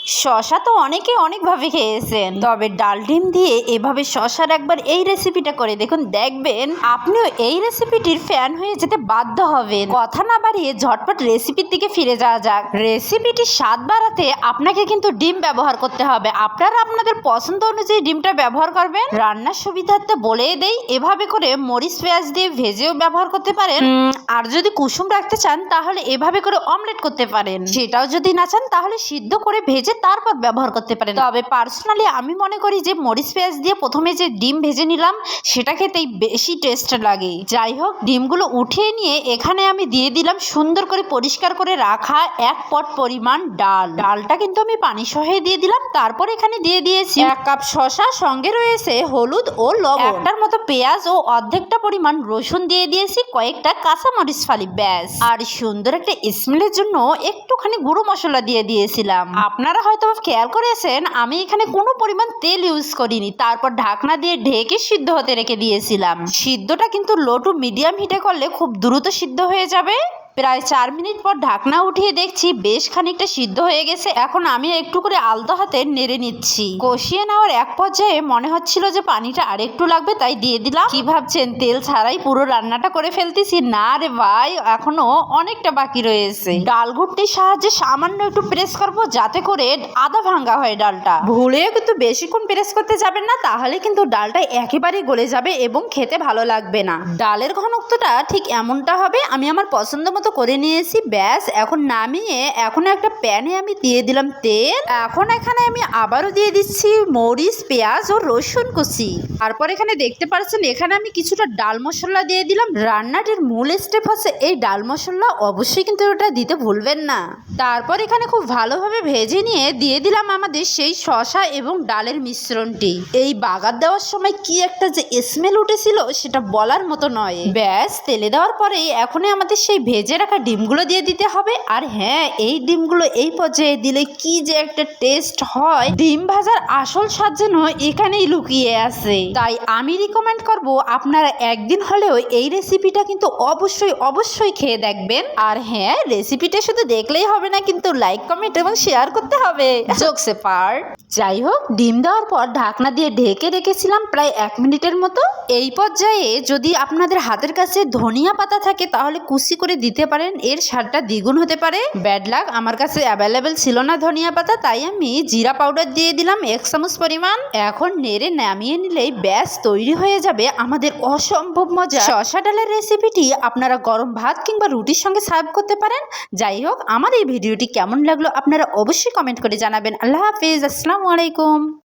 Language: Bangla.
শশা তো অনেকে অনেকভাবে খেয়েছেন, তবে ডাল ডিম দিয়ে এভাবে শশার একবার এই রেসিপিটা করে দেখুন, দেখবেন আপনিও এই রেসিপিটির ফ্যান হয়ে যেতে বাধ্য হবেন। কথা না বাড়িয়ে ঝটপট রেসিপির দিকে ফিরে যাওয়া যাক। রেসিপিটির স্বাদ বাড়াতে আপনাকে কিন্তু ডিম ব্যবহার করতে হবে। আপনারা আপনাদের পছন্দ অনুযায়ী ডিমটা ব্যবহার করবেন। রান্নার সুবিধার্থে বলে দেই, এভাবে করে মরিচ পেঁয়াজ দিয়ে ভেজেও ব্যবহার করতে পারেন, আর যদি কুসুম রাখতে চান তাহলে এভাবে করে অমলেট করতে পারেন। সেটাও যদি না চান তাহলে সিদ্ধ করে ভেজে তারপর ব্যবহার করতে পারেন। তবে পার্সোনালি আমি মনে করি যে মরিচ পেঁয়াজ দিয়ে প্রথমে যে ডিম ভেজে নিলাম সেটা খেতেই বেশি টেস্ট লাগে। যাই হোক, ডিমগুলো উঠিয়ে নিয়ে এখানে আমি দিয়ে দিলাম সুন্দর করে পরিষ্কার করে রাখা 1 পট পরিমাণ ডাল। ডালটা কিন্তু আমি পানি সহ দিয়ে দিলাম। তারপর এখানে দিয়ে দিয়েছি 1 কাপ শসা, সঙ্গে রয়েছে হলুদ ও লবণ, একটার মতো পেঁয়াজ ও অর্ধেকটা পরিমাণ রসুন দিয়ে দিয়েছি, কয়েকটা কাঁচামরিচ ফালি, ব্যাস। আর সুন্দর একটা স্মেলের জন্য একটুখানি গুঁড়ো মশলা দিয়ে দিয়েছিলাম। আপনারা হয়তো খেয়াল করেছেন আমি এখানে কোনো পরিমাণ তেল ইউজ করিনি। তারপর ঢাকনা দিয়ে ঢেকে সিদ্ধ হতে রেখে দিয়েছিলাম। সিদ্ধটা কিন্তু লো টু মিডিয়াম হিটে করলে খুব দ্রুত সিদ্ধ হয়ে যাবে। প্রায় 4 মিনিট পর ঢাকনা উঠিয়ে দেখছি বেশ খানিকটা সিদ্ধ হয়ে গেছে। এখন আমি একটু করে আলতো হাতে নেড়ে নিচ্ছি। কষিয়ে নেওয়ার এক পর্যায়ে মনে হচ্ছিল যে পানিটা আরেকটু লাগবে, তাই দিয়ে দিলাম। কি ভাবছেন তেল ছাড়াই পুরো রান্নাটা করে ফেলতেছি? না রে ভাই, এখনো অনেকটা বাকি রয়েছে। ডাল ঘুটনির সাহায্যে সামান্য একটু প্রেস করবো যাতে করে আধা ভাঙ্গা হয় ডালটা। ভুলেও কিন্তু বেশিক্ষণ প্রেস করতে যাবেন না, তাহলে কিন্তু ডালটা একেবারেই গলে যাবে এবং খেতে ভালো লাগবে না। ডালের ঘনত্বটা ঠিক এমনটা হবে। আমি আমার পছন্দ মতো করে নিয়েছি, ব্যাস। এখন নামিয়ে এখন একটা প্যানে আমি দিয়ে দিলাম তেল। এখন এখানে আমি আবারও দিয়ে দিচ্ছি মরিচ পেঁয়াজ ও রসুন কুচি। তারপর এখানে দেখতে পাচ্ছেন এখানে আমি কিছুটা ডাল মশলা দিয়ে দিলাম। রান্নাটির মূল স্টেপ হচ্ছে এই ডাল মশলা, অবশ্যই কিন্তু ওটা দিতে ভুলবেন না। তারপর এখানে খুব ভালোভাবে ভেজে নিয়ে দিয়ে দিলাম আমাদের সেই শসা এবং ডালের মিশ্রণটি। এই বাগার দেওয়ার সময় কি একটা যে স্মেল উঠেছিল সেটা বলার মতো নয়। ব্যাস, তেলে দেওয়ার পরে এখনই আমাদের সেই ভেজে রাখা ডিমগুলো দিয়ে দিতে হবে। আর হ্যাঁ, এই ডিমগুলো এই পর্যায়ে দিলে কি যে একটা টেস্ট হয়, ডিম ভাজার আসল স্বাদ যেন এখানেই লুকিয়ে আছে। তাই আমি রিকমেন্ড করব আপনারা একদিন হলেও এই রেসিপিটা কিন্তু অবশ্যই অবশ্যই খেয়ে দেখবেন। আর হ্যাঁ, রেসিপিটা শুধু দেখলেই হবে না, কিন্তু লাইক কমেন্ট এবং শেয়ার করতে হবে। Jokes part. যাই হোক, ডিম দেওয়ার পর ঢাকনা দিয়ে ঢেকে রেখেছিলাম প্রায় 1 মিনিটের মতো। এই পর্যায়ে যদি আপনাদের হাতের কাছে ধনিয়া পাতা থাকে তাহলে কুচি করে দিতে পারেন, এর স্বাদটা দ্বিগুণ হতে পারে। ব্যাড লাক, আমার কাছে অ্যাভেলেবেল ছিল না ধনিয়া পাতা, তাই আমি জিরা পাউডার দিয়ে দিলাম 1 চামচ পরিমাণ। এখন নেড়ে নামিয়ে নিলেই ব্যাস তৈরি হয়ে যাবে আমাদের অসম্ভব মজা শসা ডালের রেসিপিটি। আপনারা গরম ভাত কিংবা রুটির সঙ্গে সার্ভ করতে পারেন। যাই হোক, আমার এই ভিডিওটি কেমন লাগলো আপনারা অবশ্যই কমেন্ট করে জানাবেন। আল্লাহ হাফিজ, আসসালামু আলাইকুম।